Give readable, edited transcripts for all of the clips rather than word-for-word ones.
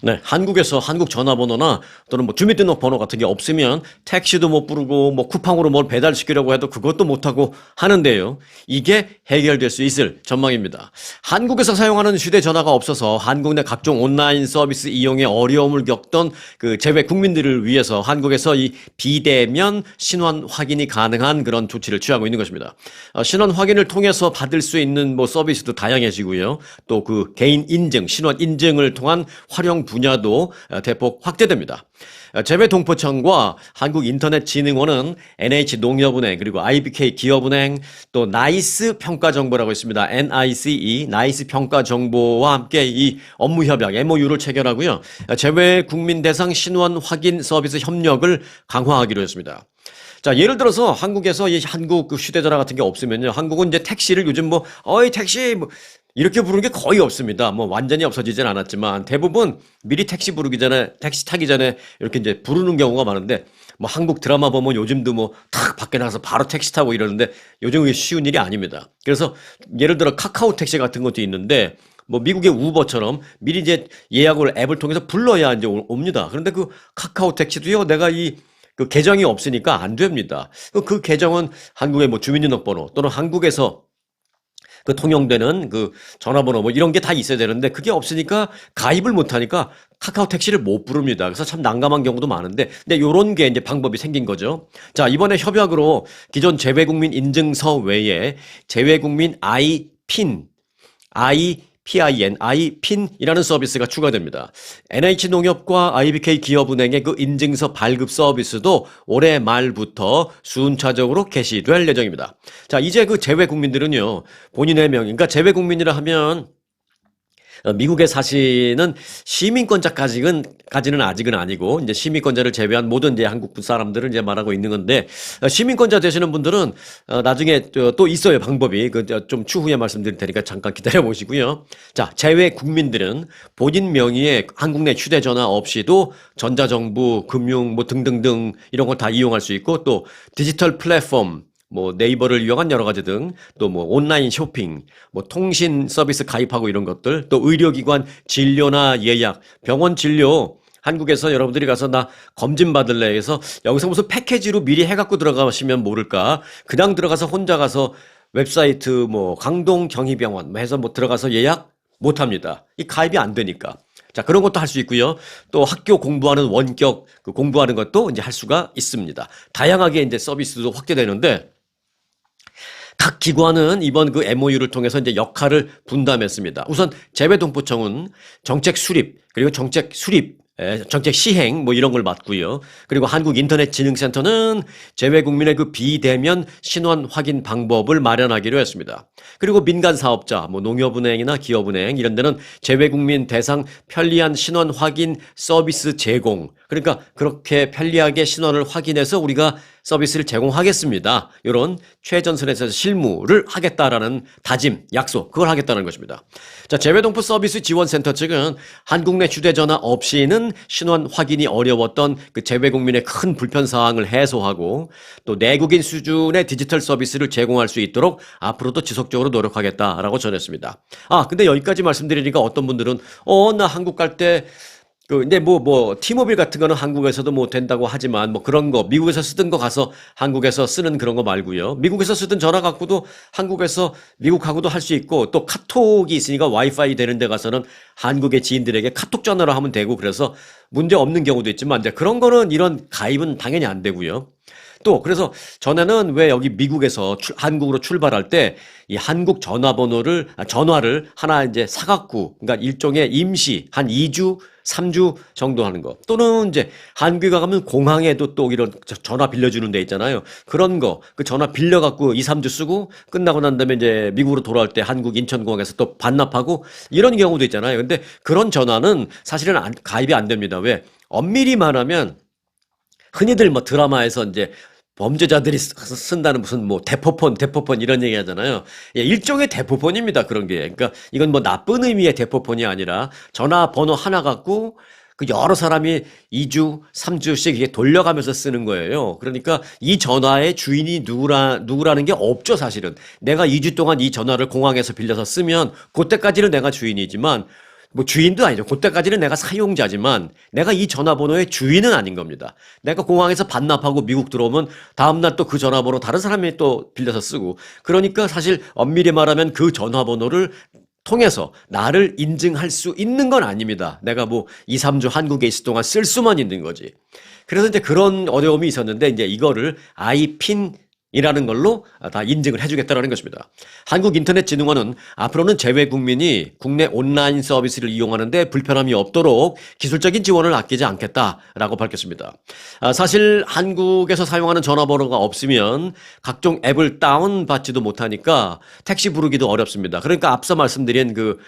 네, 한국에서 한국 전화번호나 또는 뭐 주민등록번호 같은 게 없으면 택시도 못 부르고 뭐 쿠팡으로 뭘 배달시키려고 해도 그것도 못하고 하는데요. 이게 해결될 수 있을 전망입니다. 한국에서 사용하는 휴대전화가 없어서 한국 내 각종 온라인 서비스 이용에 어려움을 겪던 그 재외 국민들을 위해서 한국에서 이 비대면 신원 확인이 가능한 그런 조치를 취하고 있는 것입니다. 신원 확인을 통해서 받을 수 있는 뭐 서비스도 다양해지고요. 또 그 개인 인증, 신원 인증을 통한 활용 분야도 대폭 확대됩니다. 재외동포청과 한국인터넷진흥원은 NH농협은행 그리고 IBK 기업은행 또 나이스 평가정보라고 있습니다. NICE 나이스 평가정보와 함께 이 업무협약 MOU를 체결하고요. 재외국민 대상 신원 확인 서비스 협력을 강화하기로 했습니다. 자, 예를 들어서 한국에서 이 한국 그 휴대전화 같은 게 없으면요. 한국은 이제 택시를 요즘 뭐, 어이, 택시, 뭐, 이렇게 부르는 게 거의 없습니다. 뭐, 완전히 없어지진 않았지만, 대부분 미리 택시 부르기 전에, 택시 타기 전에 이렇게 이제 부르는 경우가 많은데, 뭐, 한국 드라마 보면 요즘도 뭐, 탁 밖에 나가서 바로 택시 타고 이러는데, 요즘 그게 쉬운 일이 아닙니다. 그래서, 예를 들어 카카오 택시 같은 것도 있는데, 뭐 미국의 우버처럼 미리 이제 예약을 앱을 통해서 불러야 이제 옵니다. 그런데 그 카카오 택시도요, 내가 그 계정이 없으니까 안 됩니다. 그 계정은 한국의 뭐 주민등록번호 또는 한국에서 그 통용되는 그 전화번호 뭐 이런 게 다 있어야 되는데 그게 없으니까 가입을 못 하니까 카카오 택시를 못 부릅니다. 그래서 참 난감한 경우도 많은데 근데 요런 게 이제 방법이 생긴 거죠. 자, 이번에 협약으로 기존 재외국민 인증서 외에 재외국민 IPIN이라는 서비스가 추가됩니다. NH농협과 IBK 기업은행의 그 인증서 발급 서비스도 올해 말부터 순차적으로 개시될 예정입니다. 자, 이제 그 재외 국민들은요, 본인의 명, 그러니까 재외 국민이라 하면 미국에 사시는 시민권자까지는 아직은 아니고 이제 시민권자를 제외한 모든 이제 한국 사람들을 이제 말하고 있는 건데 시민권자 되시는 분들은 나중에 또 있어요 방법이 그 좀 추후에 말씀드릴 테니까 잠깐 기다려 보시고요. 자, 재외 국민들은 본인 명의의 한국 내 휴대전화 없이도 전자정부, 금융 뭐 등등등 이런 거 다 이용할 수 있고 또 디지털 플랫폼 뭐 네이버를 이용한 여러 가지 등 또 뭐 온라인 쇼핑, 뭐 통신 서비스 가입하고 이런 것들 또 의료기관 진료나 예약, 병원 진료 한국에서 여러분들이 가서 나 검진 받을래 해서 여기서 무슨 패키지로 미리 해갖고 들어가시면 모를까 그냥 들어가서 혼자 가서 웹사이트 뭐 강동 경희병원 뭐 해서 뭐 들어가서 예약 못 합니다. 이 가입이 안 되니까. 자, 그런 것도 할 수 있고요. 또 학교 공부하는 원격 그 공부하는 것도 이제 할 수가 있습니다. 다양하게 이제 서비스도 확대되는데 각 기관은 이번 그 MOU를 통해서 이제 역할을 분담했습니다. 우선 재외동포청은 정책 수립, 그리고 정책 시행 뭐 이런 걸 맡고요. 그리고 한국인터넷진흥센터는 재외국민의 그 비대면 신원 확인 방법을 마련하기로 했습니다. 그리고 민간 사업자, 뭐 농협은행이나 기업은행 이런 데는 재외국민 대상 편리한 신원 확인 서비스 제공. 그러니까 그렇게 편리하게 신원을 확인해서 우리가 서비스를 제공하겠습니다. 이런 최전선에서 실무를 하겠다라는 다짐, 약속, 그걸 하겠다는 것입니다. 자, 재외동포 서비스 지원센터 측은 한국 내 휴대전화 없이는 신원 확인이 어려웠던 그 재외국민의 큰 불편사항을 해소하고 또 내국인 수준의 디지털 서비스를 제공할 수 있도록 앞으로도 지속적으로 노력하겠다라고 전했습니다. 아, 근데 여기까지 말씀드리니까 어떤 분들은 나 한국 갈때 근데 티모빌 같은 거는 한국에서도 뭐 된다고 하지만 뭐 그런 거, 미국에서 쓰던 거 가서 한국에서 쓰는 그런 거 말고요. 미국에서 쓰던 전화 갖고도 한국에서 미국하고도 할 수 있고 또 카톡이 있으니까 와이파이 되는 데 가서는 한국의 지인들에게 카톡 전화로 하면 되고 그래서 문제 없는 경우도 있지만 이제 그런 거는 이런 가입은 당연히 안 되고요. 또 그래서 전에는 왜 여기 미국에서 한국으로 출발할 때 이 한국 전화를 하나 이제 사갖고 그러니까 일종의 임시 한 2주 3주 정도 하는 거 또는 이제 한국에 가면 공항에도 또 이런 전화 빌려주는 데 있잖아요. 그런 거 그 전화 빌려갖고 2, 3주 쓰고 끝나고 난 다음에 이제 미국으로 돌아올 때 한국 인천공항에서 또 반납하고 이런 경우도 있잖아요. 근데 그런 전화는 사실은 가입이 안 됩니다. 왜? 엄밀히 말하면 흔히들 뭐 드라마에서 이제 범죄자들이 쓴다는 무슨 뭐 대포폰 이런 얘기 하잖아요. 예, 일종의 대포폰입니다. 그런 게. 그러니까 이건 뭐 나쁜 의미의 대포폰이 아니라 전화번호 하나 갖고 그 여러 사람이 2주, 3주씩 이게 돌려가면서 쓰는 거예요. 그러니까 이 전화의 주인이 누구라는 게 없죠, 사실은. 내가 2주 동안 이 전화를 공항에서 빌려서 쓰면 그때까지는 내가 주인이지만 뭐 주인도 아니죠. 그때까지는 내가 사용자지만 내가 이 전화번호의 주인은 아닌 겁니다. 내가 공항에서 반납하고 미국 들어오면 다음날 또 그 전화번호 다른 사람이 또 빌려서 쓰고 그러니까 사실 엄밀히 말하면 그 전화번호를 통해서 나를 인증할 수 있는 건 아닙니다. 내가 뭐 2, 3주 한국에 있을 동안 쓸 수만 있는 거지. 그래서 이제 그런 어려움이 있었는데 이제 이거를 아이핀 이라는 걸로 다 인증을 해주겠다라는 것입니다. 한국인터넷진흥원은 앞으로는 재외 국민이 국내 온라인 서비스를 이용하는데 불편함이 없도록 기술적인 지원을 아끼지 않겠다라고 밝혔습니다. 사실 한국에서 사용하는 전화번호가 없으면 각종 앱을 다운받지도 못하니까 택시 부르기도 어렵습니다. 그러니까 앞서 말씀드린 그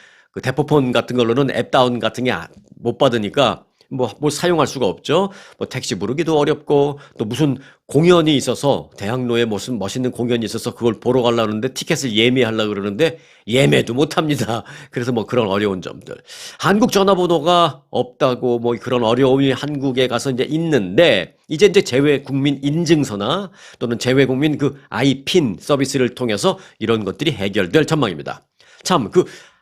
대포폰 같은 걸로는 앱 다운 같은 게 못 받으니까 뭐 사용할 수가 없죠. 뭐 택시 부르기도 어렵고 또 무슨 공연이 있어서 대학로에 무슨 멋있는 공연이 있어서 그걸 보러 가려는데 티켓을 예매하려고 그러는데 예매도 못 합니다. 그래서 뭐 그런 어려운 점들. 한국 전화번호가 없다고 뭐 그런 어려움이 한국에 가서 이제 있는데 이제 재외 국민 인증서나 또는 재외 국민 그 아이핀 서비스를 통해서 이런 것들이 해결될 전망입니다. 참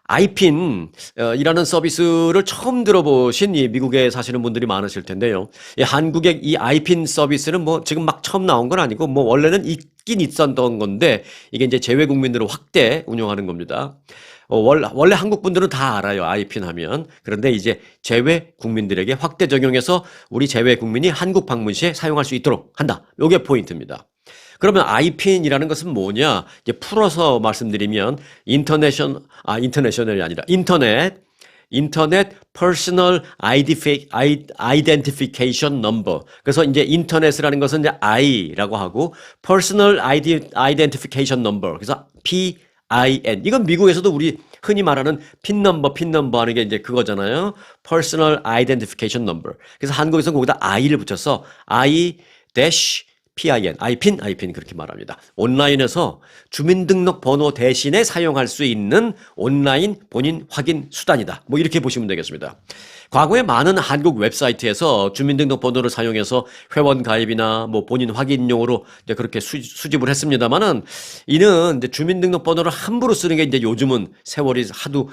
아이핀이라는 서비스를 처음 들어보신 이 미국에 사시는 분들이 많으실 텐데요. 한국의 이 아이핀 서비스는 뭐 지금 막 처음 나온 건 아니고 뭐 원래는 있긴 있었던 건데 이게 이제 재외 국민으로 확대 운영하는 겁니다. 원래 한국 분들은 다 알아요. 아이핀 하면. 그런데 이제 재외 국민들에게 확대 적용해서 우리 재외 국민이 한국 방문 시에 사용할 수 있도록 한다. 요게 포인트입니다. 그러면 아이핀이라는 것은 뭐냐? 이제 풀어서 말씀드리면 인터내셔널이 아니라 인터넷 퍼스널 아이덴티피케이션 넘버. 그래서 이제 인터넷이라는 것은 이제 I라고 하고 퍼스널 아이덴티피케이션 넘버. 그래서 PIN. 이건 미국에서도 우리 흔히 말하는 핀 넘버 하는 게 이제 그거잖아요. 퍼스널 아이덴티피케이션 넘버. 그래서 한국에서는 거기다 I를 붙여서 PIN, 아이핀 그렇게 말합니다. 온라인에서 주민등록번호 대신에 사용할 수 있는 온라인 본인 확인 수단이다. 뭐 이렇게 보시면 되겠습니다. 과거에 많은 한국 웹사이트에서 주민등록번호를 사용해서 회원 가입이나 뭐 본인 확인용으로 이제 그렇게 수집을 했습니다만은 이는 이제 주민등록번호를 함부로 쓰는 게 이제 요즘은 세월이 하도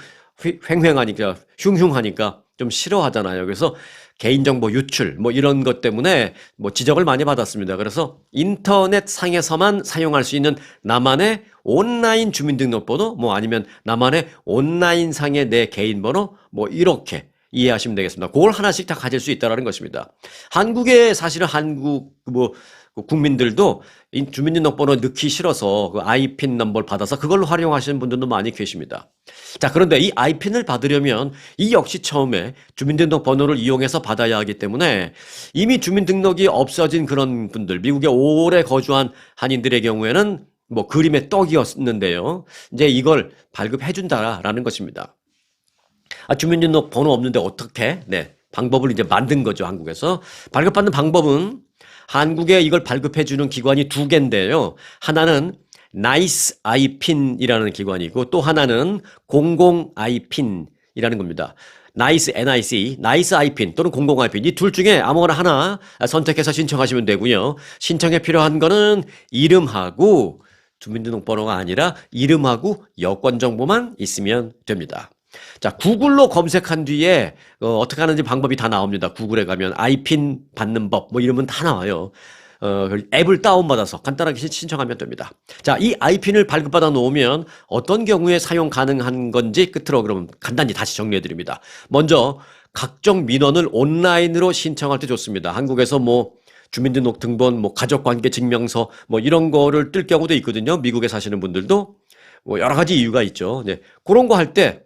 횡행하니까 흉흉하니까 좀 싫어하잖아요. 그래서 개인정보 유출 뭐 이런 것 때문에 뭐 지적을 많이 받았습니다. 그래서 인터넷 상에서만 사용할 수 있는 나만의 온라인 주민등록번호 뭐 아니면 나만의 온라인 상의 내 개인번호 뭐 이렇게 이해하시면 되겠습니다. 그걸 하나씩 다 가질 수 있다는 것입니다. 한국에 사실은 한국 국민들도 이 주민등록번호 넣기 싫어서 그 아이핀 넘버를 받아서 그걸로 활용하시는 분들도 많이 계십니다. 자, 그런데 이 아이핀을 받으려면 이 역시 처음에 주민등록번호를 이용해서 받아야 하기 때문에 이미 주민등록이 없어진 그런 분들, 미국에 오래 거주한 한인들의 경우에는 뭐 그림의 떡이었는데요. 이제 이걸 발급해준다라는 것입니다. 주민등록번호 없는데 어떻게? 네, 방법을 이제 만든 거죠, 한국에서. 발급받는 방법은 한국에 이걸 발급해주는 기관이 두 개인데요. 하나는 나이스 아이핀이라는 기관이고 또 하나는 공공 아이핀이라는 겁니다. 나이스 NIC, 나이스 아이핀 또는 공공 아이핀 이 둘 중에 아무거나 하나 선택해서 신청하시면 되고요. 신청에 필요한 거는 이름하고 주민등록번호가 아니라 이름하고 여권 정보만 있으면 됩니다. 자, 구글로 검색한 뒤에 어떻게 하는지 방법이 다 나옵니다. 구글에 가면 아이핀 받는 법 뭐 이러면 다 나와요. 앱을 다운받아서 간단하게 신청하면 됩니다. 자, 이 아이핀을 발급받아 놓으면 어떤 경우에 사용 가능한 건지 끝으로 그럼 간단히 다시 정리해 드립니다. 먼저 각종 민원을 온라인으로 신청할 때 좋습니다. 한국에서 뭐 주민등록등본, 뭐 가족관계 증명서 뭐 이런 거를 뜰 경우도 있거든요. 미국에 사시는 분들도 뭐 여러 가지 이유가 있죠. 네, 그런 거 할 때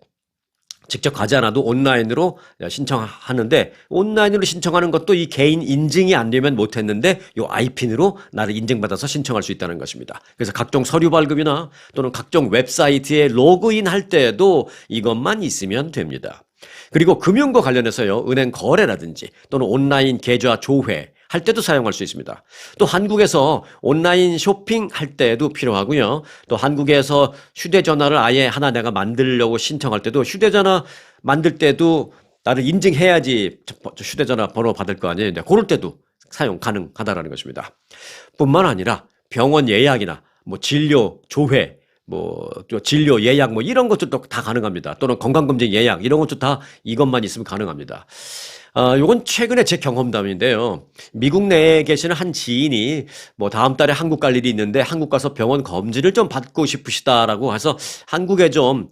직접 가지 않아도 온라인으로 신청하는데 온라인으로 신청하는 것도 이 개인 인증이 안 되면 못했는데 이 아이핀으로 나를 인증받아서 신청할 수 있다는 것입니다. 그래서 각종 서류 발급이나 또는 각종 웹사이트에 로그인 할 때에도 이것만 있으면 됩니다. 그리고 금융과 관련해서요. 은행 거래라든지 또는 온라인 계좌 조회 할 때도 사용할 수 있습니다. 또 한국에서 온라인 쇼핑할 때도 필요하고요. 또 한국에서 휴대전화를 아예 하나 내가 만들려고 신청할 때도 휴대전화 만들 때도 나를 인증해야지 휴대전화 번호 받을 거 아니에요. 그럴 때도 사용 가능하다라는 것입니다. 뿐만 아니라 병원 예약이나 뭐 진료, 조회 또 진료 예약 뭐 이런 것도 다 가능합니다. 또는 건강검진 예약 이런 것도 다 이것만 있으면 가능합니다. 요건 최근에 제 경험담인데요. 미국 내에 계시는 한 지인이 뭐 다음 달에 한국 갈 일이 있는데 한국 가서 병원 검진을 좀 받고 싶으시다라고 해서 한국에 좀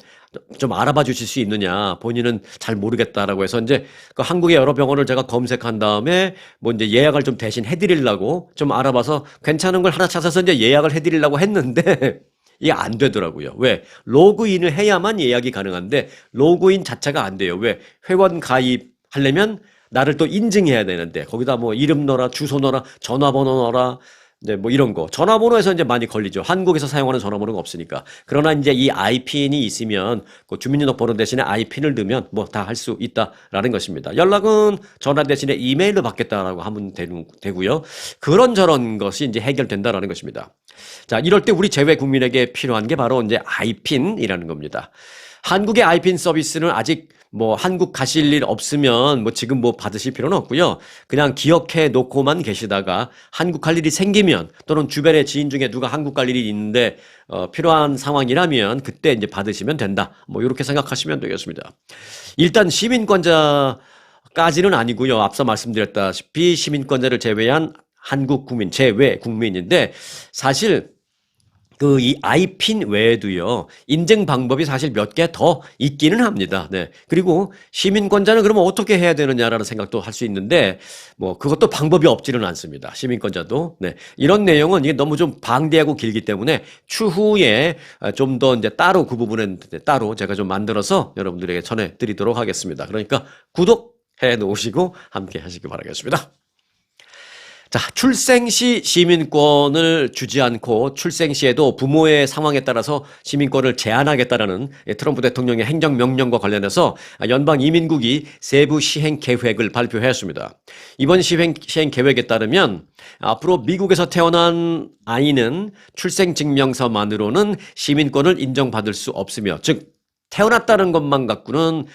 알아봐 주실 수 있느냐. 본인은 잘 모르겠다라고 해서 이제 그 한국의 여러 병원을 제가 검색한 다음에 뭐 이제 예약을 좀 대신 해드리려고 좀 알아봐서 괜찮은 걸 하나 찾아서 이제 예약을 해드리려고 했는데 이게 안 되더라고요. 왜? 로그인을 해야만 예약이 가능한데 로그인 자체가 안 돼요. 왜? 회원 가입하려면 나를 또 인증해야 되는데 거기다 뭐 이름 넣어라, 주소 넣어라, 전화번호 넣어라. 네, 뭐 이런 거. 전화번호에서 이제 많이 걸리죠. 한국에서 사용하는 전화번호가 없으니까. 그러나 이제 이 IPN이 있으면 그 주민등록번호 대신에 IPN을 넣으면 뭐 다 할 수 있다라는 것입니다. 연락은 전화 대신에 이메일로 받겠다라고 하면 되고요. 그런저런 것이 이제 해결된다라는 것입니다. 자, 이럴 때 우리 재외 국민에게 필요한 게 바로 이제 IPN이라는 겁니다. 한국의 IPN 서비스는 아직 뭐 한국 가실 일 없으면 뭐 지금 뭐 받으실 필요는 없고요. 그냥 기억해 놓고만 계시다가 한국 갈 일이 생기면 또는 주변의 지인 중에 누가 한국 갈 일이 있는데 필요한 상황이라면 그때 이제 받으시면 된다. 뭐 이렇게 생각하시면 되겠습니다. 일단 시민권자까지는 아니고요. 앞서 말씀드렸다시피 시민권자를 제외한 한국 국민, 제외 국민인데 사실 이 IPN 외에도요, 인증 방법이 사실 몇 개 더 있기는 합니다. 네. 그리고 시민권자는 그러면 어떻게 해야 되느냐라는 생각도 할 수 있는데, 뭐, 그것도 방법이 없지는 않습니다. 시민권자도. 네. 이런 내용은 이게 너무 좀 방대하고 길기 때문에 추후에 좀 더 이제 따로 그 부분은 따로 제가 좀 만들어서 여러분들에게 전해드리도록 하겠습니다. 그러니까 구독해 놓으시고 함께 하시기 바라겠습니다. 자, 출생 시 시민권을 주지 않고 출생 시에도 부모의 상황에 따라서 시민권을 제한하겠다라는 트럼프 대통령의 행정명령과 관련해서 연방 이민국이 세부 시행 계획을 발표했습니다. 이번 시행 계획에 따르면 앞으로 미국에서 태어난 아이는 출생증명서만으로는 시민권을 인정받을 수 없으며, 즉 태어났다는 것만 갖고는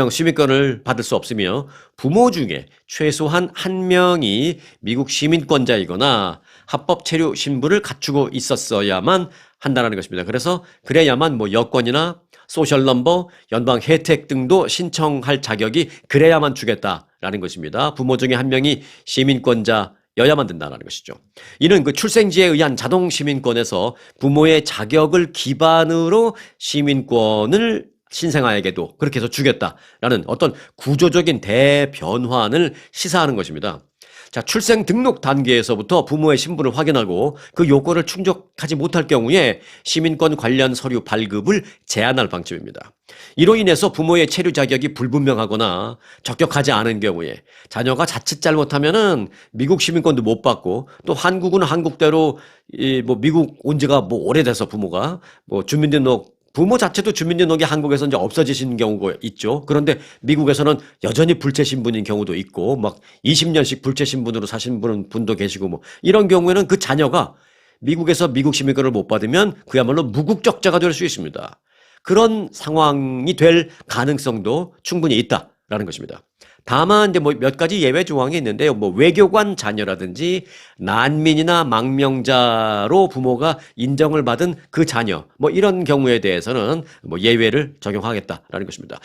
시민권을 받을 수 없으며 부모 중에 최소한 한 명이 미국 시민권자이거나 합법 체류 신분을 갖추고 있었어야만 한다는 것입니다. 그래서 그래야만 뭐 여권이나 소셜 넘버, 연방 혜택 등도 신청할 자격이 그래야만 주겠다라는 것입니다. 부모 중에 한 명이 시민권자여야만 된다는 것이죠. 이는 그 출생지에 의한 자동 시민권에서 부모의 자격을 기반으로 시민권을 신생아에게도 그렇게 해서 주겠다라는 어떤 구조적인 대변환을 시사하는 것입니다. 자, 출생 등록 단계에서부터 부모의 신분을 확인하고 그 요건을 충족하지 못할 경우에 시민권 관련 서류 발급을 제한할 방침입니다. 이로 인해서 부모의 체류 자격이 불분명하거나 적격하지 않은 경우에 자녀가 자칫 잘못하면은 미국 시민권도 못 받고, 또 한국은 한국대로 뭐 미국 온 지가 뭐 오래돼서 부모가 뭐 부모 자체도 주민등록이 한국에서 이제 없어지시는 경우가 있죠. 그런데 미국에서는 여전히 불체 신분인 경우도 있고, 막 20년씩 불체 신분으로 사신 분도 계시고, 뭐 이런 경우에는 그 자녀가 미국에서 미국 시민권을 못 받으면 그야말로 무국적자가 될 수 있습니다. 그런 상황이 될 가능성도 충분히 있다라는 것입니다. 다만 이제 뭐 몇 가지 예외 조항이 있는데요. 뭐 외교관 자녀라든지 난민이나 망명자로 부모가 인정을 받은 그 자녀, 뭐 이런 경우에 대해서는 뭐 예외를 적용하겠다라는 것입니다.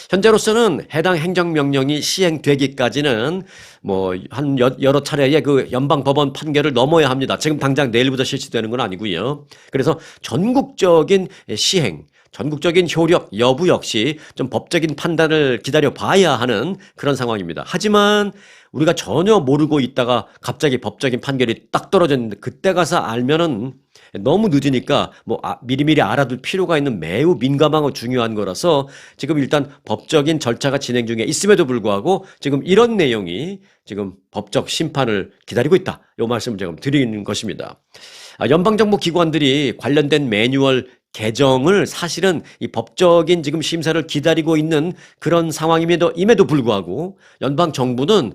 현재로서는 해당 행정명령이 시행되기까지는 뭐 한 여러 차례의 그 연방 법원 판결을 넘어야 합니다. 지금 당장 내일부터 실시되는 건 아니고요. 그래서 전국적인 시행, 전국적인 효력 여부 역시 좀 법적인 판단을 기다려 봐야 하는 그런 상황입니다. 하지만 우리가 전혀 모르고 있다가 갑자기 법적인 판결이 딱 떨어졌는데 그때 가서 알면은 너무 늦으니까 뭐 미리미리 알아둘 필요가 있는 매우 민감하고 중요한 거라서 지금 일단 법적인 절차가 진행 중에 있음에도 불구하고 지금 이런 내용이 지금 법적 심판을 기다리고 있다. 이 말씀을 제가 드리는 것입니다. 연방정부 기관들이 관련된 매뉴얼 개정을 사실은 이 법적인 지금 심사를 기다리고 있는 그런 상황임에도 불구하고 연방 정부는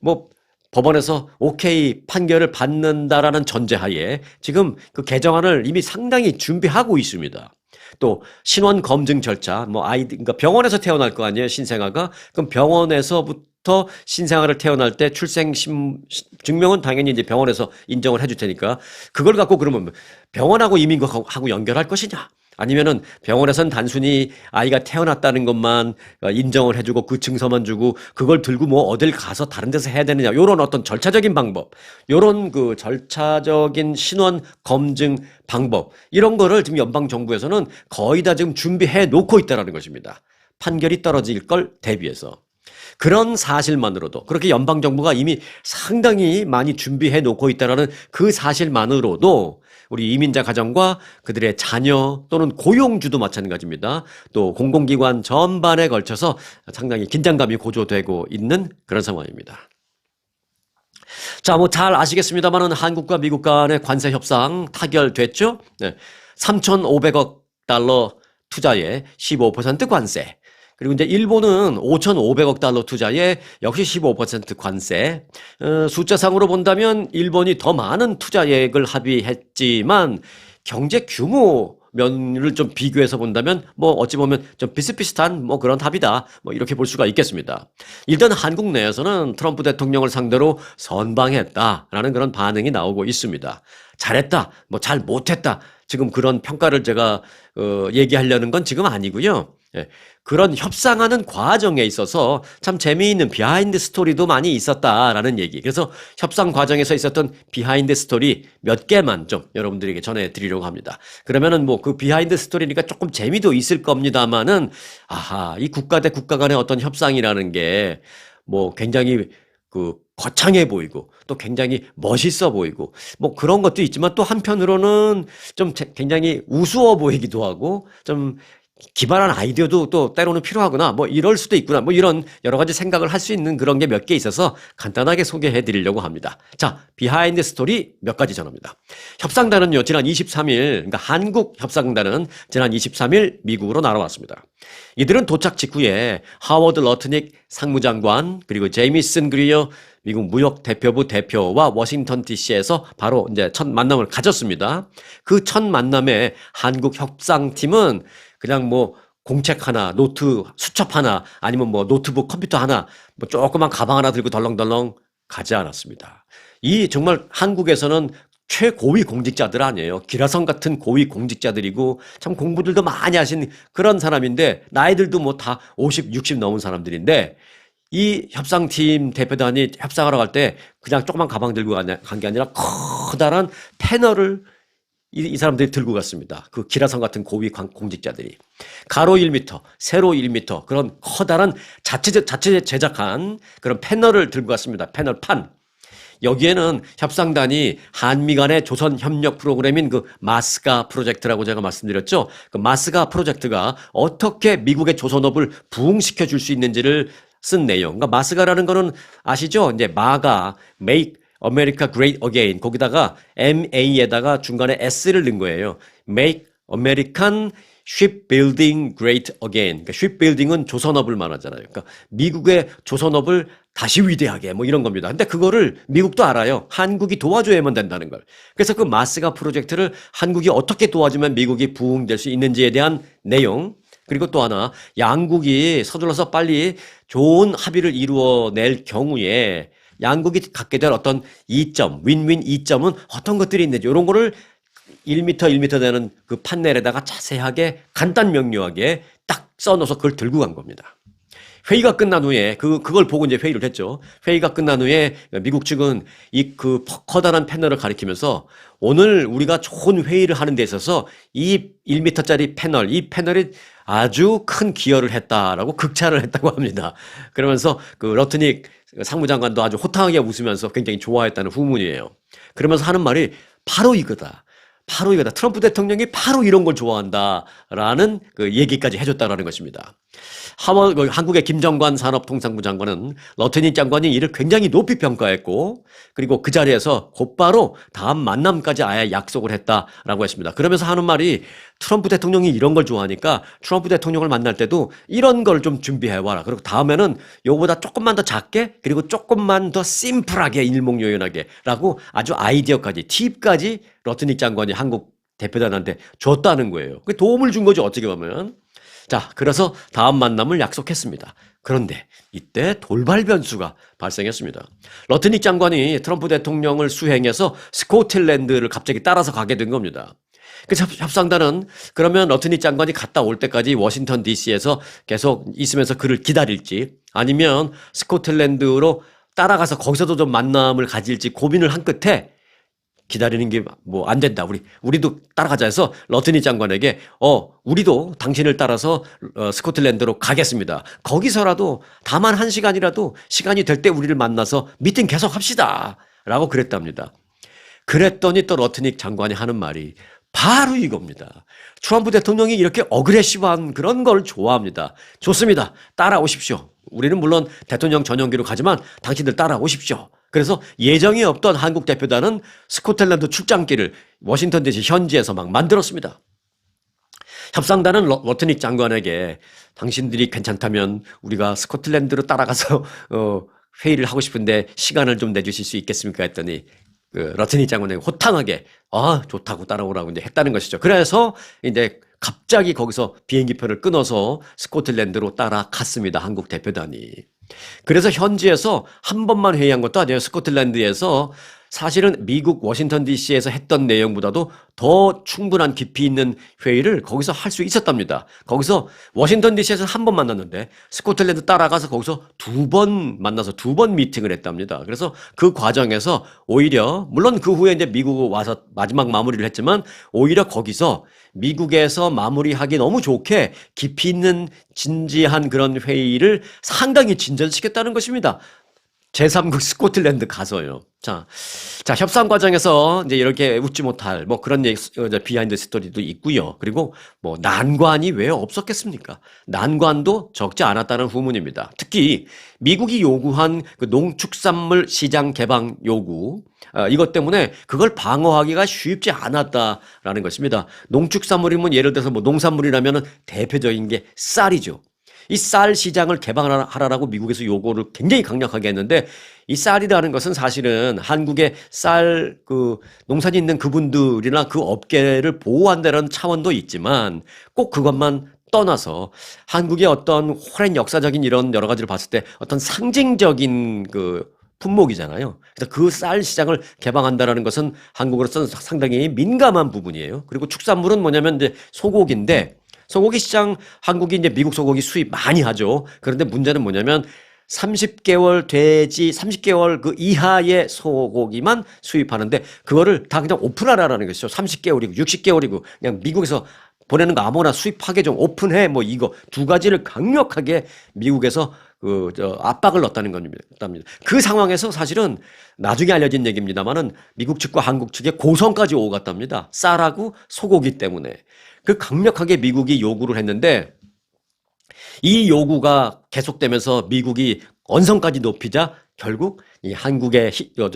뭐 법원에서 오케이 판결을 받는다라는 전제하에 지금 그 개정안을 이미 상당히 준비하고 있습니다. 또 신원 검증 절차, 그러니까 병원에서 태어날 거 아니에요, 신생아가. 그럼 병원에서부터 신생아를 태어날 때 출생 증명은 당연히 이제 병원에서 인정을 해줄 테니까 그걸 갖고 그러면 병원하고 이민국하고 연결할 것이냐? 아니면은 병원에선 단순히 아이가 태어났다는 것만 인정을 해주고 그 증서만 주고 그걸 들고 뭐 어딜 가서 다른 데서 해야 되느냐. 요런 어떤 절차적인 방법, 요런 그 절차적인 신원 검증 방법, 이런 거를 지금 연방정부에서는 거의 다 지금 준비해 놓고 있다라는 것입니다. 판결이 떨어질 걸 대비해서. 그런 사실만으로도, 그렇게 연방정부가 이미 상당히 많이 준비해 놓고 있다는 그 사실만으로도 우리 이민자 가정과 그들의 자녀 또는 고용주도 마찬가지입니다. 또 공공기관 전반에 걸쳐서 상당히 긴장감이 고조되고 있는 그런 상황입니다. 자, 뭐 잘 아시겠습니다만은 한국과 미국 간의 관세 협상 타결됐죠? 네. 3,500억 달러 투자에 15% 관세. 그리고 이제 일본은 5,500억 달러 투자에 역시 15% 관세. 숫자상으로 본다면 일본이 더 많은 투자액을 합의했지만 경제 규모 면을 좀 비교해서 본다면 뭐 어찌 보면 좀 비슷비슷한 뭐 그런 합의다. 뭐 이렇게 볼 수가 있겠습니다. 일단 한국 내에서는 트럼프 대통령을 상대로 선방했다라는 그런 반응이 나오고 있습니다. 잘했다, 뭐 잘 못했다. 지금 그런 평가를 제가 얘기하려는 건 지금 아니고요. 예, 그런 협상하는 과정에 있어서 참 재미있는 비하인드 스토리도 많이 있었다라는 얘기. 그래서 협상 과정에서 있었던 비하인드 스토리 몇 개만 좀 여러분들에게 전해드리려고 합니다. 그러면은 뭐 그 비하인드 스토리니까 조금 재미도 있을 겁니다만은, 아하, 이 국가 대 국가 간의 어떤 협상이라는 게 뭐 굉장히 그 거창해 보이고 또 굉장히 멋있어 보이고 뭐 그런 것도 있지만 또 한편으로는 좀 굉장히 우스워 보이기도 하고 좀 기발한 아이디어도 또 때로는 필요하구나. 뭐 이럴 수도 있구나. 뭐 이런 여러 가지 생각을 할 수 있는 그런 게 몇 개 있어서 간단하게 소개해 드리려고 합니다. 자, 비하인드 스토리 몇 가지 전합니다. 협상단은요, 지난 23일, 그러니까 한국 협상단은 지난 23일 미국으로 날아왔습니다. 이들은 도착 직후에 하워드 러트닉 상무장관, 그리고 제이미슨 그리어 미국 무역 대표부 대표와 워싱턴 DC에서 바로 이제 첫 만남을 가졌습니다. 그 첫 만남에 한국 협상팀은 그냥 뭐 공책 하나, 노트 수첩 하나, 아니면 뭐 노트북 컴퓨터 하나, 뭐 조그만 가방 하나 들고 덜렁덜렁 가지 않았습니다. 이 정말 한국에서는 최고위 공직자들 아니에요. 기라성 같은 고위 공직자들이고 참 공부들도 많이 하신 그런 사람인데 나이들도 뭐 다 50, 60 넘은 사람들인데 이 협상팀 대표단이 협상하러 갈 때 그냥 조그만 가방 들고 간 게 아니라 커다란 패널을 이 사람들이 들고 갔습니다. 그 기라성 같은 고위 공직자들이. 가로 1m, 세로 1m 그런 커다란 자체 제작한 그런 패널을 들고 갔습니다. 패널판. 여기에는 협상단이 한미 간의 조선 협력 프로그램인 그 마스가 프로젝트라고 제가 말씀드렸죠. 그 마스가 프로젝트가 어떻게 미국의 조선업을 부흥시켜 줄 수 있는지를 쓴 내용. 그러니까 마스가라는 거는 아시죠? 이제 마가 make America Great Again. 거기다가 MA에다가 중간에 S를 넣은 거예요. Make American Shipbuilding Great Again. 그러니까 shipbuilding은 조선업을 말하잖아요. 그러니까 미국의 조선업을 다시 위대하게 뭐 이런 겁니다. 근데 그거를 미국도 알아요. 한국이 도와줘야만 된다는 걸. 그래서 그 마스가 프로젝트를 한국이 어떻게 도와주면 미국이 부흥될 수 있는지에 대한 내용. 그리고 또 하나, 양국이 서둘러서 빨리 좋은 합의를 이루어낼 경우에 양국이 갖게 될 어떤 이점, 윈윈 이점은 어떤 것들이 있는지 이런 거를 1m, 1m 되는 그 판넬에다가 자세하게 간단 명료하게 딱 써놓아서 그걸 들고 간 겁니다. 회의가 끝난 후에 그걸 보고 이제 회의를 했죠. 회의가 끝난 후에 미국 측은 이 그 커다란 패널을 가리키면서 오늘 우리가 좋은 회의를 하는 데 있어서 이 1m짜리 패널, 이 패널이 아주 큰 기여를 했다라고 극찬을 했다고 합니다. 그러면서 그 러트닉 상무장관도 아주 호탕하게 웃으면서 굉장히 좋아했다는 후문이에요. 그러면서 하는 말이 바로 이거다. 바로 이거다. 트럼프 대통령이 바로 이런 걸 좋아한다라는 그 얘기까지 해줬다라는 것입니다. 한국의 김정관 산업통상부 장관은 러트닉 장관이 이를 굉장히 높이 평가했고 그리고 그 자리에서 곧바로 다음 만남까지 아예 약속을 했다라고 했습니다. 그러면서 하는 말이 트럼프 대통령이 이런 걸 좋아하니까 트럼프 대통령을 만날 때도 이런 걸 좀 준비해와라. 그리고 다음에는 요거보다 조금만 더 작게 그리고 조금만 더 심플하게 일목요연하게 라고 아주 아이디어까지 팁까지 러트닉 장관이 한국 대표단한테 줬다는 거예요. 그 도움을 준 거죠. 어떻게 보면. 자, 그래서 다음 만남을 약속했습니다. 그런데 이때 돌발 변수가 발생했습니다. 러트닉 장관이 트럼프 대통령을 수행해서 스코틀랜드를 갑자기 따라서 가게 된 겁니다. 그 협상단은 그러면 러트니 장관이 갔다 올 때까지 워싱턴 DC에서 계속 있으면서 그를 기다릴지 아니면 스코틀랜드로 따라가서 거기서도 좀 만남을 가질지 고민을 한 끝에 기다리는 게 뭐 안 된다. 우리도 따라가자 해서 러트니 장관에게 우리도 당신을 따라서 스코틀랜드로 가겠습니다. 거기서라도 다만 1시간이라도 시간이 될 때 우리를 만나서 미팅 계속 합시다. 라고 그랬답니다. 그랬더니 또 러트니 장관이 하는 말이 바로 이겁니다. 트럼프 대통령이 이렇게 어그레시브한 그런 걸 좋아합니다. 좋습니다. 따라오십시오. 우리는 물론 대통령 전용기로 가지만 당신들 따라오십시오. 그래서 예정이 없던 한국 대표단은 스코틀랜드 출장길을 워싱턴 DC 현지에서 막 만들었습니다. 협상단은 러트닉 장관에게 당신들이 괜찮다면 우리가 스코틀랜드로 따라가서 회의를 하고 싶은데 시간을 좀 내주실 수 있겠습니까? 했더니 러트닉 장관에게 호탕하게 좋다고 따라오라고 이제 했다는 것이죠. 그래서 이제 갑자기 거기서 비행기표를 끊어서 스코틀랜드로 따라갔습니다. 한국 대표단이. 그래서 현지에서 한 번만 회의한 것도 아니에요. 스코틀랜드에서 사실은 미국 워싱턴 DC에서 했던 내용보다도 더 충분한 깊이 있는 회의를 거기서 할 수 있었답니다. 거기서 워싱턴 DC에서 한 번 만났는데 스코틀랜드 따라가서 거기서 2번 만나서 2번 미팅을 했답니다. 그래서 그 과정에서 오히려 물론 그 후에 이제 미국 와서 마지막 마무리를 했지만 오히려 거기서 미국에서 마무리하기 너무 좋게 깊이 있는 진지한 그런 회의를 상당히 진전시켰다는 것입니다. 제3국 스코틀랜드 가서요. 자, 협상 과정에서 이제 이렇게 웃지 못할 뭐 그런 비하인드 스토리도 있고요. 그리고 뭐 난관이 왜 없었겠습니까? 난관도 적지 않았다는 후문입니다. 특히 미국이 요구한 그 농축산물 시장 개방 요구, 이것 때문에 그걸 방어하기가 쉽지 않았다라는 것입니다. 농축산물이면 예를 들어서 뭐 농산물이라면 대표적인 게 쌀이죠. 이 쌀 시장을 개방하라고 미국에서 요구를 굉장히 강력하게 했는데 이 쌀이라는 것은 사실은 한국의 쌀 농산이 있는 그분들이나 그 업계를 보호한다는 차원도 있지만 꼭 그것만 떠나서 한국의 어떤 오랜 역사적인 이런 여러 가지를 봤을 때 어떤 상징적인 품목이잖아요. 그래서 그 쌀 시장을 개방한다라는 것은 한국으로서는 상당히 민감한 부분이에요. 그리고 축산물은 뭐냐면 이제 소고기인데 소고기 시장 한국이 이제 미국 소고기 수입 많이 하죠. 그런데 문제는 뭐냐면 30개월 돼지 30개월 그 이하의 소고기만 수입하는데 그거를 다 그냥 오픈하라라는 것이죠. 30개월이고 60개월이고 그냥 미국에서 보내는 거 아무거나 수입하게 좀 오픈해 뭐 이거 두 가지를 강력하게 미국에서 압박을 넣었다는 겁니다. 그 상황에서 사실은 나중에 알려진 얘기입니다만은 미국 측과 한국 측에 고성까지 오갔답니다. 쌀하고 소고기 때문에. 그 강력하게 미국이 요구를 했는데 이 요구가 계속되면서 미국이 언성까지 높이자 결국 이 한국의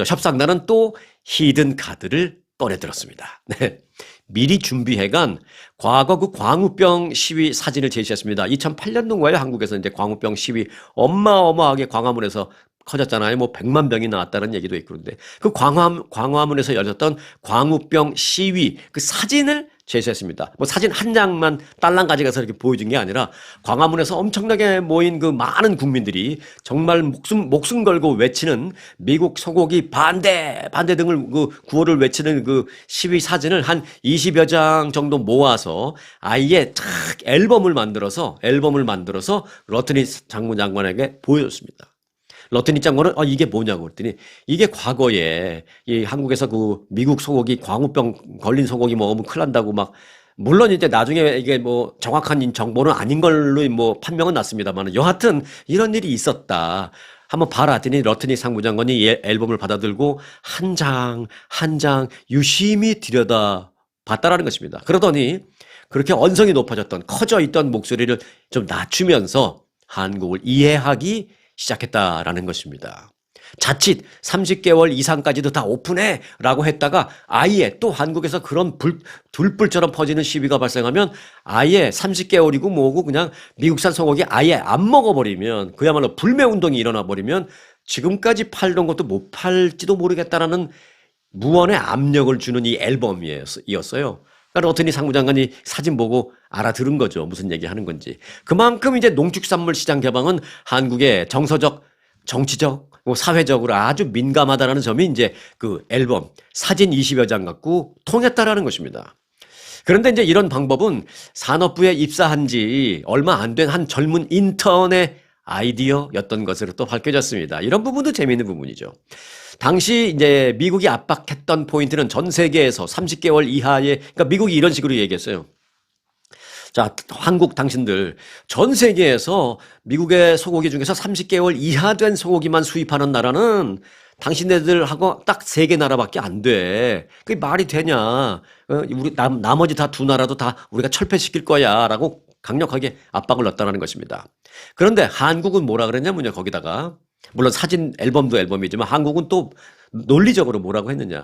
협상단은 또 히든 카드를 꺼내들었습니다. 네. 미리 준비해간 과거 그 광우병 시위 사진을 제시했습니다. 2008년도인가요? 한국에서 이제 광우병 시위 어마어마하게 광화문에서 커졌잖아요. 뭐 100만 병이 나왔다는 얘기도 있고 그런데 그 광화문에서 열렸던 광우병 시위 그 사진을 제시했습니다. 뭐 사진 한 장만 딸랑 가져가서 이렇게 보여준 게 아니라 광화문에서 엄청나게 모인 그 많은 국민들이 정말 목숨 걸고 외치는 미국 소고기 반대 등을 구호를 외치는 그 시위 사진을 한 20여 장 정도 모아서 아예 탁 앨범을 만들어서 러트니 장관에게 보여줬습니다. 러트니 장관은 이게 뭐냐고 그랬더니 이게 과거에 이 한국에서 그 미국 소고기 광우병 걸린 소고기 먹으면 큰일 난다고 막 물론 이제 나중에 이게 뭐 정확한 정보는 아닌 걸로 뭐 판명은 났습니다만 여하튼 이런 일이 있었다. 한번 봐라 했더니 러트니 상무장관이 이 앨범을 받아들고 한 장 한 장 유심히 들여다 봤다라는 것입니다. 그러더니 그렇게 언성이 높아졌던 커져 있던 목소리를 좀 낮추면서 한국을 이해하기 시작했다라는 것입니다. 자칫 30개월 이상까지도 다 오픈해 라고 했다가 아예 또 한국에서 그런 둘불처럼 퍼지는 시위가 발생하면 아예 30개월이고 뭐고 그냥 미국산 소고기 아예 안 먹어버리면 그야말로 불매운동이 일어나 버리면 지금까지 팔던 것도 못 팔지도 모르겠다라는 무언의 압력을 주는 이 앨범이었어요. 그러니까 러트니 상무장관이 사진 보고 알아들은 거죠. 무슨 얘기하는 건지. 그만큼 이제 농축산물 시장 개방은 한국의 정서적, 정치적, 사회적으로 아주 민감하다라는 점이 이제 그 앨범 사진 20여 장 갖고 통했다라는 것입니다. 그런데 이제 이런 방법은 산업부에 입사한 지 얼마 안 된 한 젊은 인턴의 아이디어였던 것으로 또 밝혀졌습니다. 이런 부분도 재미있는 부분이죠. 당시 이제 미국이 압박했던 포인트는 전 세계에서 30개월 이하의, 그러니까 미국이 이런 식으로 얘기했어요. 자, 한국 당신들, 전 세계에서 미국의 소고기 중에서 30개월 이하 된 소고기만 수입하는 나라는 당신네들하고 딱 3개 나라밖에 안 돼. 그게 말이 되냐. 우리 나머지 다 2나라도 다 우리가 철폐시킬 거야. 라고 강력하게 압박을 넣었다는 것입니다. 그런데 한국은 뭐라 그랬냐면요. 거기다가. 물론 사진 앨범도 앨범이지만 한국은 또 논리적으로 뭐라고 했느냐.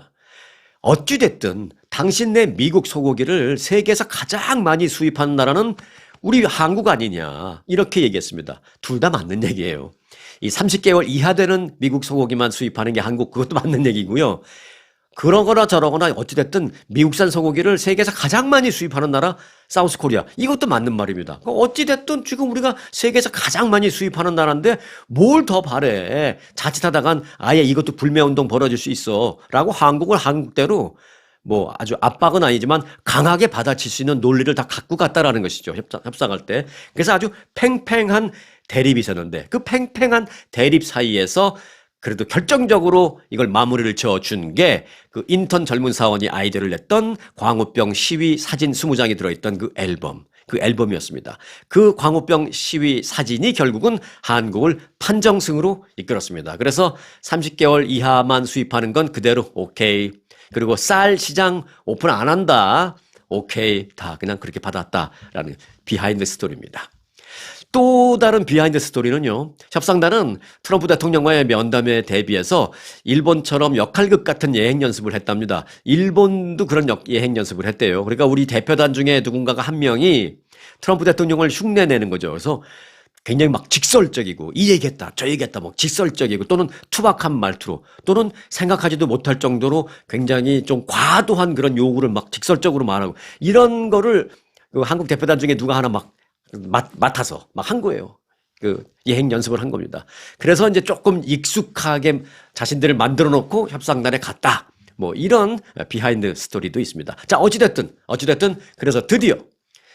어찌됐든 당신네 미국 소고기를 세계에서 가장 많이 수입하는 나라는 우리 한국 아니냐. 이렇게 얘기했습니다. 둘 다 맞는 얘기예요. 이 30개월 이하 되는 미국 소고기만 수입하는 게 한국, 그것도 맞는 얘기고요. 그러거나 저러거나 어찌됐든 미국산 소고기를 세계에서 가장 많이 수입하는 나라 사우스 코리아, 이것도 맞는 말입니다. 어찌됐든 지금 우리가 세계에서 가장 많이 수입하는 나라인데 뭘 더 바래. 자칫하다간 아예 이것도 불매운동 벌어질 수 있어 라고 한국을 한국대로 뭐 아주 압박은 아니지만 강하게 받아칠 수 있는 논리를 다 갖고 갔다라는 것이죠. 협상할 때. 그래서 아주 팽팽한 대립이 있었는데 그 팽팽한 대립 사이에서 그래도 결정적으로 이걸 마무리를 지어준 게 그 인턴 젊은 사원이 아이디어를 냈던 광우병 시위 사진 20장이 들어있던 그 앨범이었습니다. 그 광우병 시위 사진이 결국은 한국을 판정승으로 이끌었습니다. 그래서 30개월 이하만 수입하는 건 그대로 오케이. 그리고 쌀 시장 오픈 안 한다. 오케이. 다 그냥 그렇게 받았다라는 비하인드 스토리입니다. 또 다른 비하인드 스토리는요. 협상단은 트럼프 대통령과의 면담에 대비해서 일본처럼 역할극 같은 예행 연습을 했답니다. 일본도 그런 예행 연습을 했대요. 그러니까 우리 대표단 중에 누군가가 한 명이 트럼프 대통령을 흉내내는 거죠. 그래서 굉장히 막 직설적이고 이 얘기했다 저 얘기했다 뭐 직설적이고 또는 투박한 말투로 또는 생각하지도 못할 정도로 굉장히 좀 과도한 그런 요구를 막 직설적으로 말하고 이런 거를 그 한국 대표단 중에 누가 하나 막 맡아서 막 한 거예요. 그 예행 연습을 한 겁니다. 그래서 이제 조금 익숙하게 자신들을 만들어 놓고 협상단에 갔다. 뭐 이런 비하인드 스토리도 있습니다. 자, 어찌됐든 그래서 드디어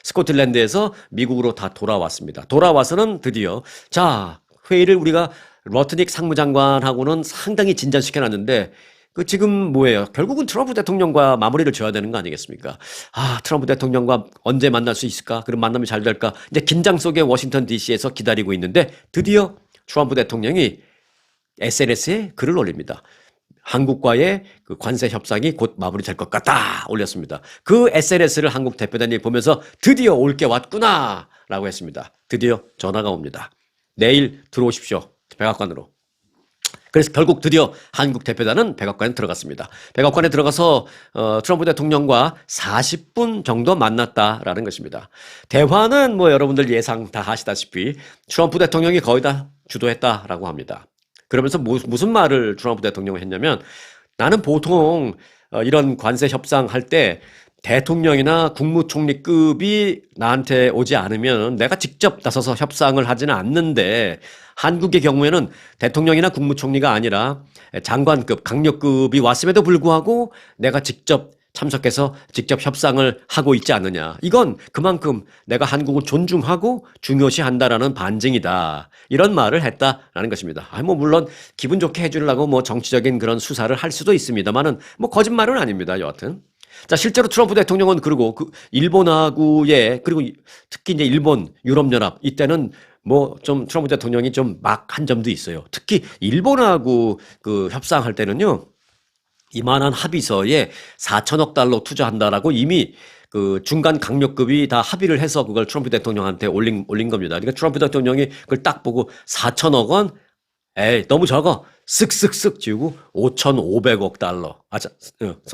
스코틀랜드에서 미국으로 다 돌아왔습니다. 돌아와서는 드디어 자, 회의를 우리가 러트닉 상무장관하고는 상당히 진전시켜놨는데 그 지금 뭐예요? 결국은 트럼프 대통령과 마무리를 지어야 되는 거 아니겠습니까? 아, 트럼프 대통령과 언제 만날 수 있을까? 그럼 만나면 잘 될까? 이제 긴장 속에 워싱턴 DC에서 기다리고 있는데 드디어 트럼프 대통령이 SNS에 글을 올립니다. 한국과의 그 관세 협상이 곧 마무리될 것 같다 올렸습니다. 그 SNS를 한국 대표단이 보면서 드디어 올 게 왔구나 라고 했습니다. 드디어 전화가 옵니다. 내일 들어오십시오. 백악관으로. 그래서 결국 드디어 한국 대표단은 백악관에 들어갔습니다. 백악관에 들어가서 트럼프 대통령과 40분 정도 만났다라는 것입니다. 대화는 뭐 여러분들 예상 다 하시다시피 트럼프 대통령이 거의 다 주도했다라고 합니다. 그러면서 무슨 말을 트럼프 대통령이 했냐면 나는 보통 이런 관세 협상할 때 대통령이나 국무총리급이 나한테 오지 않으면 내가 직접 나서서 협상을 하지는 않는데 한국의 경우에는 대통령이나 국무총리가 아니라 장관급, 강력급이 왔음에도 불구하고 내가 직접 참석해서 직접 협상을 하고 있지 않느냐. 이건 그만큼 내가 한국을 존중하고 중요시한다라는 반증이다. 이런 말을 했다라는 것입니다. 뭐 물론 기분 좋게 해주려고 뭐 정치적인 그런 수사를 할 수도 있습니다만은 뭐 거짓말은 아닙니다. 여하튼. 자, 실제로 트럼프 대통령은 그리고 그 일본하고의 그리고 특히 이제 일본, 유럽연합 이때는 뭐 좀 트럼프 대통령이 좀 막 한 점도 있어요. 특히 일본하고 그 협상할 때는요. 이만한 합의서에 4천억 달러 투자한다라고 이미 그 중간 강력급이 다 합의를 해서 그걸 트럼프 대통령한테 올린 겁니다. 그러니까 트럼프 대통령이 그걸 딱 보고 4천억 원? 에이, 너무 적어. 쓱쓱쓱 지우고 5,500억 달러.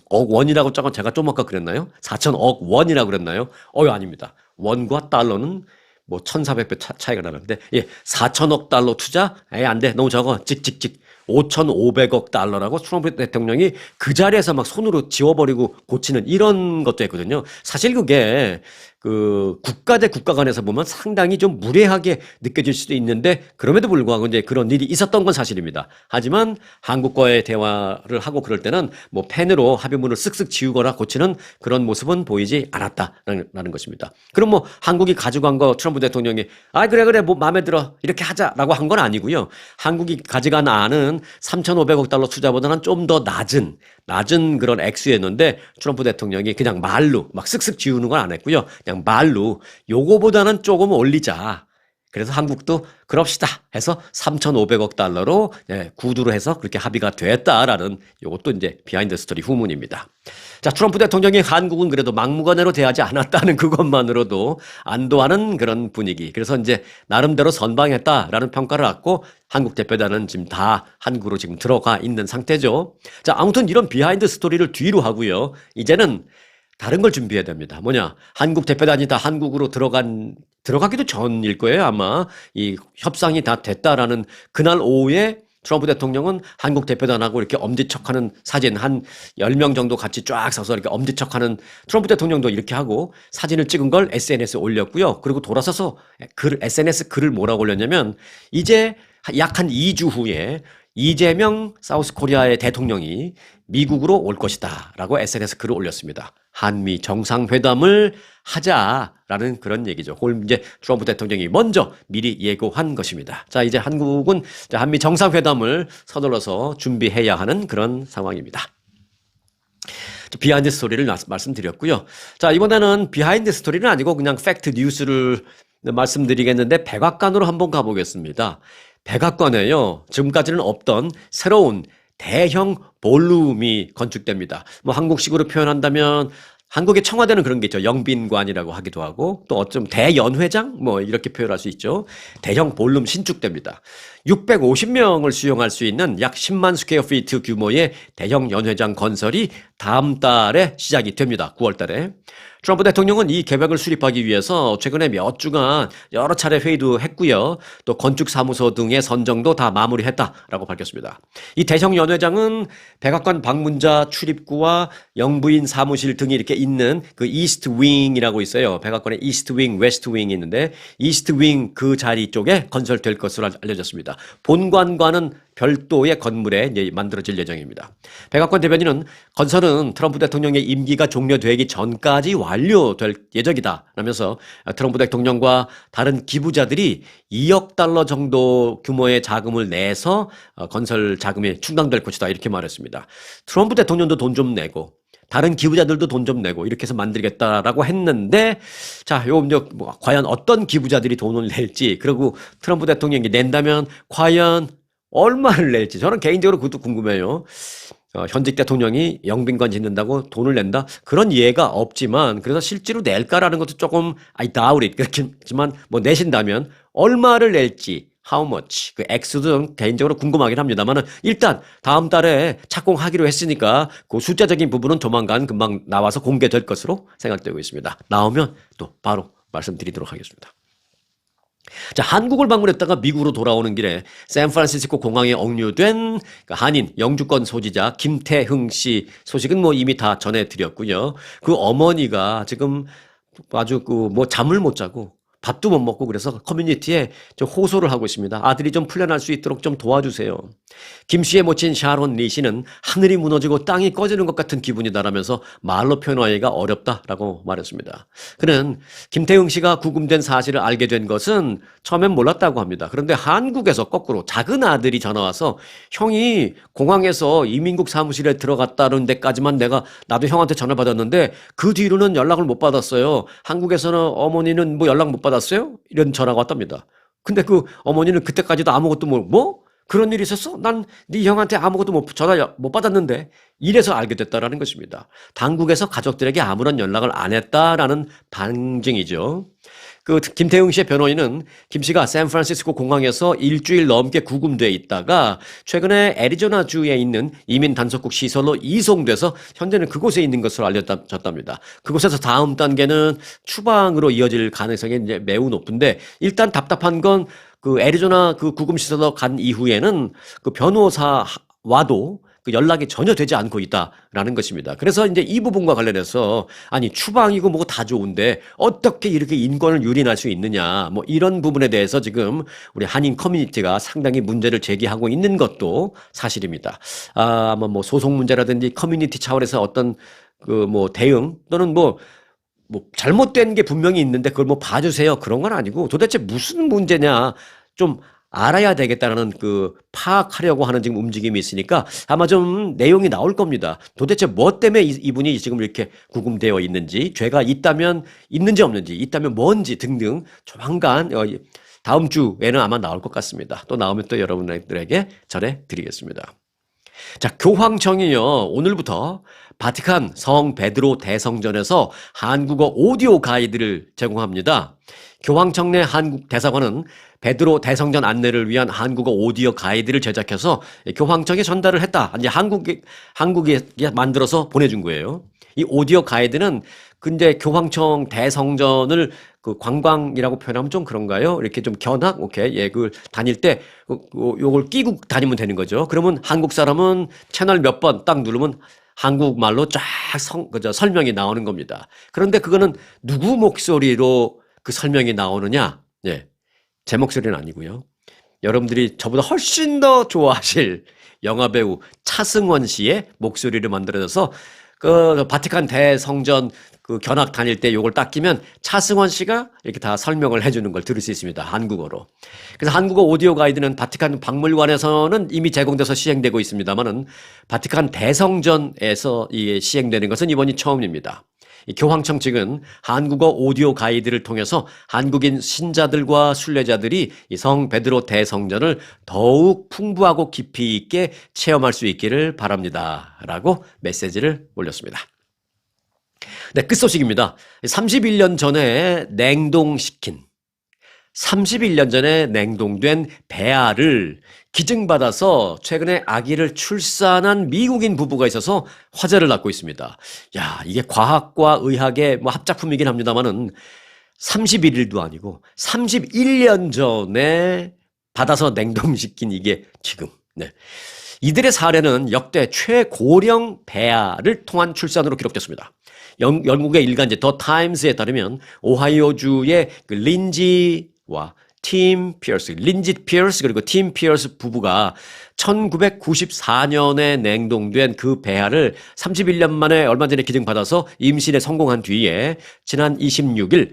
억 원이라고 적은 제가 좀 아까 그랬나요? 4천억 원이라고 그랬나요? 아닙니다. 원과 달러는 뭐 1,400배 차이가 나는데, 예, 4천억 달러 투자? 안 돼. 너무 적어. 찍찍찍. 5,500억 달러라고 트럼프 대통령이 그 자리에서 막 손으로 지워버리고 고치는 이런 것도 했거든요. 사실 그게 그 국가 대 국가 간에서 보면 상당히 좀 무례하게 느껴질 수도 있는데 그럼에도 불구하고 이제 그런 일이 있었던 건 사실입니다. 하지만 한국과의 대화를 하고 그럴 때는 뭐 펜으로 합의문을 쓱쓱 지우거나 고치는 그런 모습은 보이지 않았다라는 것입니다. 그럼 뭐 한국이 가져간 거 트럼프 대통령이 아 그래 뭐 마음에 들어 이렇게 하자라고 한 건 아니고요. 한국이 가져간 안은 3,500억 달러 투자보다는 좀 더 낮은 그런 액수였는데 트럼프 대통령이 그냥 말로 막 쓱쓱 지우는 건 안 했고요. 그냥 말로 요거보다는 조금 올리자. 그래서 한국도 그럽시다 해서 3,500억 달러로 구두로 해서 그렇게 합의가 됐다라는 요것도 이제 비하인드 스토리 후문입니다. 자, 트럼프 대통령이 한국은 그래도 막무가내로 대하지 않았다는 그것만으로도 안도하는 그런 분위기. 그래서 이제 나름대로 선방했다라는 평가를 받고 한국 대표단은 지금 다 한국으로 지금 들어가 있는 상태죠. 자, 아무튼 이런 비하인드 스토리를 뒤로 하고요. 이제는 다른 걸 준비해야 됩니다. 뭐냐? 한국 대표단이 다 한국으로 들어가기도 전일 거예요. 아마 이 협상이 다 됐다라는 그날 오후에 트럼프 대통령은 한국 대표단하고 이렇게 엄지척하는 사진 한 10명 정도 같이 쫙 서서 이렇게 엄지척하는 트럼프 대통령도 이렇게 하고 사진을 찍은 걸 SNS에 올렸고요. 그리고 돌아서서 SNS 글을 뭐라고 올렸냐면 이제 약 한 2주 후에 이재명 사우스 코리아의 대통령이 미국으로 올 것이다 라고 SNS 글을 올렸습니다. 한미 정상회담을 하자라는 그런 얘기죠. 그걸 이제 트럼프 대통령이 먼저 미리 예고한 것입니다. 자, 이제 한국은 한미 정상회담을 서둘러서 준비해야 하는 그런 상황입니다. 비하인드 스토리를 말씀드렸고요. 자, 이번에는 비하인드 스토리는 아니고 그냥 팩트 뉴스를 말씀드리겠는데 백악관으로 한번 가보겠습니다. 백악관에요. 지금까지는 없던 새로운 대형 볼룸이 건축됩니다. 뭐 한국식으로 표현한다면 한국의 청와대는 그런 게 있죠. 영빈관이라고 하기도 하고 또 어쩜 대연회장 뭐 이렇게 표현할 수 있죠. 대형 볼룸 신축됩니다. 650명을 수용할 수 있는 약 10만 스퀘어 피트 규모의 대형 연회장 건설이 다음 달에 시작이 됩니다. 9월 달에. 트럼프 대통령은 이 계획을 수립하기 위해서 최근에 몇 주간 여러 차례 회의도 했고요. 또 건축사무소 등의 선정도 다 마무리했다라고 밝혔습니다. 이 대형 연회장은 백악관 방문자 출입구와 영부인 사무실 등이 이렇게 있는 그 이스트 윙이라고 있어요. 백악관에 이스트 윙, 웨스트 윙이 있는데 이스트 윙 그 자리 쪽에 건설될 것으로 알려졌습니다. 본관과는 별도의 건물에 이제 만들어질 예정입니다. 백악관 대변인은 건설은 트럼프 대통령의 임기가 종료되기 전까지 완료될 예정이다 라면서 트럼프 대통령과 다른 기부자들이 2억 달러 정도 규모의 자금을 내서 건설 자금이 충당될 것이다 이렇게 말했습니다. 트럼프 대통령도 돈 좀 내고 다른 기부자들도 돈 좀 내고 이렇게 해서 만들겠다라고 했는데 자, 뭐 과연 어떤 기부자들이 돈을 낼지 그리고 트럼프 대통령이 낸다면 과연 얼마를 낼지 저는 개인적으로 그것도 궁금해요. 현직 대통령이 영빈관 짓는다고 돈을 낸다? 그런 예가 없지만 그래서 실제로 낼까라는 것도 조금 I doubt it 그렇지만 뭐 내신다면 얼마를 낼지 how much 그 액수도 개인적으로 궁금하긴 합니다만은 일단 다음 달에 착공하기로 했으니까 그 숫자적인 부분은 조만간 금방 나와서 공개될 것으로 생각되고 있습니다. 나오면 또 바로 말씀드리도록 하겠습니다. 자, 한국을 방문했다가 미국으로 돌아오는 길에 샌프란시스코 공항에 억류된 한인 영주권 소지자 김태흥 씨 소식은 뭐 이미 다 전해드렸고요. 그 어머니가 지금 아주 뭐 잠을 못 자고 밥도 못 먹고 그래서 커뮤니티에 좀 호소를 하고 있습니다. 아들이 좀 풀려날 수 있도록 좀 도와주세요. 김 씨의 모친 샤론 리 씨는 하늘이 무너지고 땅이 꺼지는 것 같은 기분이다라면서 말로 표현하기가 어렵다라고 말했습니다. 그는 김태흥 씨가 구금된 사실을 알게 된 것은 처음엔 몰랐다고 합니다. 그런데 한국에서 거꾸로 작은 아들이 전화와서 형이 공항에서 이민국 사무실에 들어갔다는 데까지만 나도 형한테 전화 받았는데 그 뒤로는 연락을 못 받았어요. 한국에서는 어머니는 뭐 연락 못 받았어요? 이런 전화가 왔답니다. 근데 그 어머니는 그때까지도 아무것도 뭐? 그런 일이 있었어? 난 네 형한테 아무것도 전화 못 받았는데 이래서 알게 됐다라는 것입니다. 당국에서 가족들에게 아무런 연락을 안 했다라는 반증이죠. 그 김태웅 씨의 변호인은 김 씨가 샌프란시스코 공항에서 일주일 넘게 구금돼 있다가 최근에 애리조나주에 있는 이민 단속국 시설로 이송돼서 현재는 그곳에 있는 것으로 알려졌답니다. 그곳에서 다음 단계는 추방으로 이어질 가능성이 이제 매우 높은데 일단 답답한 건 그 애리조나 그 구금 시설로 간 이후에는 그 변호사와도 그 연락이 전혀 되지 않고 있다라는 것입니다. 그래서 이제 이 부분과 관련해서 아니 추방이고 뭐고 다 좋은데 어떻게 이렇게 인권을 유린할 수 있느냐 뭐 이런 부분에 대해서 지금 우리 한인 커뮤니티가 상당히 문제를 제기하고 있는 것도 사실입니다. 아마 뭐 소송 문제라든지 커뮤니티 차원에서 어떤 그 뭐 대응 또는 뭐 잘못된 게 분명히 있는데 그걸 뭐 봐주세요. 그런 건 아니고 도대체 무슨 문제냐 좀 알아야 되겠다는 그 파악하려고 하는 지금 움직임이 있으니까 아마 좀 내용이 나올 겁니다. 도대체 뭐 때문에 이분이 지금 이렇게 구금되어 있는지, 죄가 있다면 있는지 없는지, 있다면 뭔지 등등 조만간 다음 주에는 아마 나올 것 같습니다. 또 나오면 또 여러분들에게 전해드리겠습니다. 자, 교황청이요, 오늘부터 바티칸 성 베드로 대성전에서 한국어 오디오 가이드를 제공합니다. 교황청 내 한국 대사관은 베드로 대성전 안내를 위한 한국어 오디오 가이드를 제작해서 교황청에 전달을 했다. 이제 한국에 만들어서 보내준 거예요. 이 오디오 가이드는 근데 교황청 대성전을 그 관광이라고 표현하면 좀 그런가요? 이렇게 좀 견학, 오케이, 예, 그걸 다닐 때 요걸 끼고 다니면 되는 거죠. 그러면 한국 사람은 채널 몇 번 딱 누르면 한국말로 쫙 설명이 나오는 겁니다. 그런데 그거는 누구 목소리로 그 설명이 나오느냐? 예, 제 목소리는 아니고요. 여러분들이 저보다 훨씬 더 좋아하실 영화배우 차승원 씨의 목소리를 만들어서 그 바티칸 대성전 그 견학 다닐 때 요걸 딱 끼면 차승원 씨가 이렇게 다 설명을 해주는 걸 들을 수 있습니다. 한국어로. 그래서 한국어 오디오 가이드는 바티칸 박물관에서는 이미 제공돼서 시행되고 있습니다만은 바티칸 대성전에서 이게 시행되는 것은 이번이 처음입니다. 이 교황청 측은 한국어 오디오 가이드를 통해서 한국인 신자들과 순례자들이 이 성 베드로 대성전을 더욱 풍부하고 깊이 있게 체험할 수 있기를 바랍니다. 라고 메시지를 올렸습니다. 네, 끝소식입니다. 31년 전에 냉동시킨 31년 전에 냉동된 배아를 기증받아서 최근에 아기를 출산한 미국인 부부가 있어서 화제를 낳고 있습니다. 야, 이게 과학과 의학의 뭐 합작품이긴 합니다만은 31일도 아니고 31년 전에 받아서 냉동시킨 이게 지금. 네. 이들의 사례는 역대 최고령 배아를 통한 출산으로 기록됐습니다. 영국의 일간지 더 타임스에 따르면 오하이오주의 그 린지와 린지 피어스 그리고 팀 피어스 부부가 1994년에 냉동된 그 배아를 31년 만에 얼마 전에 기증받아서 임신에 성공한 뒤에 지난 26일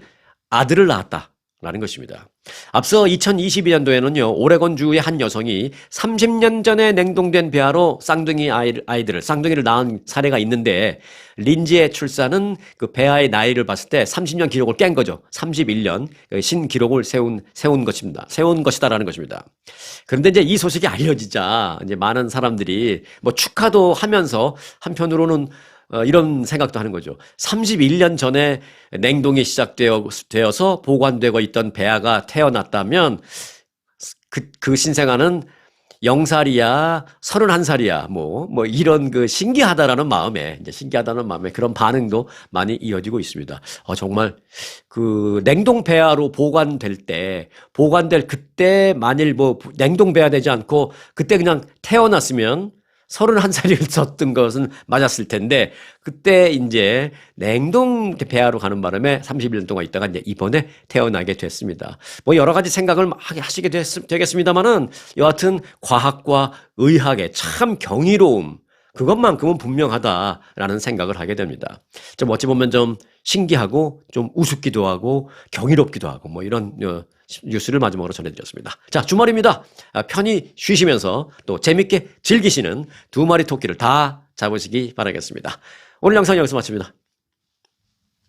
아들을 낳았다라는 것입니다. 앞서 2022년도에는요, 오레곤주의 한 여성이 30년 전에 냉동된 배아로 쌍둥이를 낳은 사례가 있는데, 린지의 출산은 그 배아의 나이를 봤을 때 30년 기록을 깬 거죠. 31년 신기록을 세운 것이다라는 것입니다. 그런데 이제 이 소식이 알려지자 이제 많은 사람들이 뭐 축하도 하면서 한편으로는 이런 생각도 하는 거죠. 31년 전에 냉동이 시작되어서 보관되고 있던 배아가 태어났다면 그 신생아는 0살이야, 31살이야, 뭐 이런 그 신기하다는 마음에 그런 반응도 많이 이어지고 있습니다. 정말 그 냉동 배아로 보관될 그때 만일 뭐 냉동 배아 되지 않고 그때 그냥 태어났으면 31살이 썼던 것은 맞았을 텐데, 그때 이제 냉동 배아로 가는 바람에 31년 동안 있다가 이제 이번에 태어나게 됐습니다. 뭐 여러 가지 생각을 하시게 되겠습니다만은 여하튼 과학과 의학의 참 경이로움, 그것만큼은 분명하다라는 생각을 하게 됩니다. 좀 어찌 보면 좀 신기하고 좀 우습기도 하고 경이롭기도 하고 뭐 이런 뉴스를 마지막으로 전해드렸습니다. 자, 주말입니다. 편히 쉬시면서 또 재밌게 즐기시는 두 마리 토끼를 다 잡으시기 바라겠습니다. 오늘 영상 여기서 마칩니다.